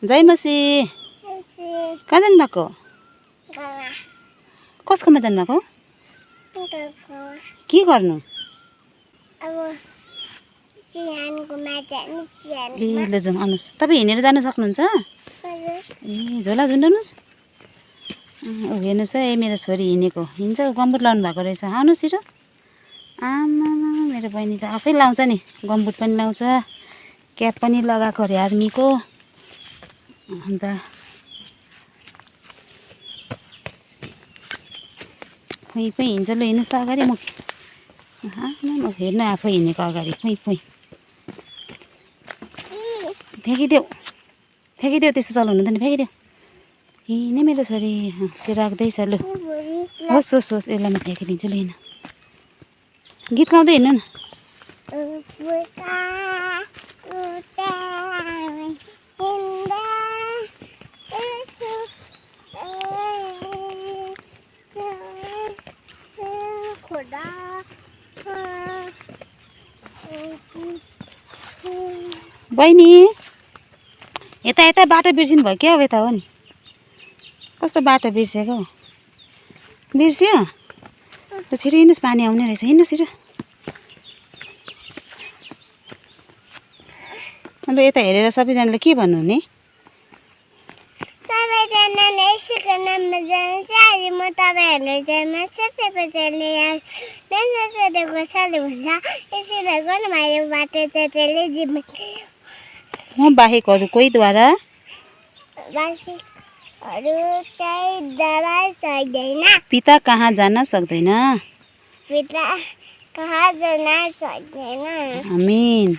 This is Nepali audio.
जय मसी कहाँ जानुभएको कसकोमा जानुभएको के गर्नु ए ल जाउँ आउनुहोस् तपाईँ हिँडेर जान सक्नुहुन्छ ए झोला झुन्डाउनुहोस् हेर्नुहोस् है मेरो छोरी हिँडेको हिँड्छ गम्बुट लाउनु भएको रहेछ आउनुहोस् छिटो आमा मेरो बहिनी त आफै लाउँछ नि गम्बुट पनि लाउँछ क्याप पनि लगाएको अरे आर्मीको अन्त खुइ खुइ हिँड्छ ल हिँड्नुहोस् त अगाडि म हेर्नु आफै हिँडेको अगाडि खुइ खुइ फ्याँकिदेऊ त्यस्तो चलाउनु हुँदैन फ्याँकिदेऊ हिँड्ने मेरो छोरी त्यो राख्दैछ लु होस् होस् होस् यसलाई म फ्याँकिदिन्छु ल हिँड गीत गाउँदै हिँड्नु न बहिनी यता यता बाटो बिर्सिनु भयो क्या अब यता हो नि कस्तो बाटो बिर्सेको बिर्स्यो ल छिटो हिँड्नुहोस् पानी आउने रहेछ हिँड्नुहोस् छिटो अन्त यता हेरेर सबैजनाले के भन्नुहुने म बाहेक अरू कोहीद्वारा पिता कहाँ जान सक्दैन आमीन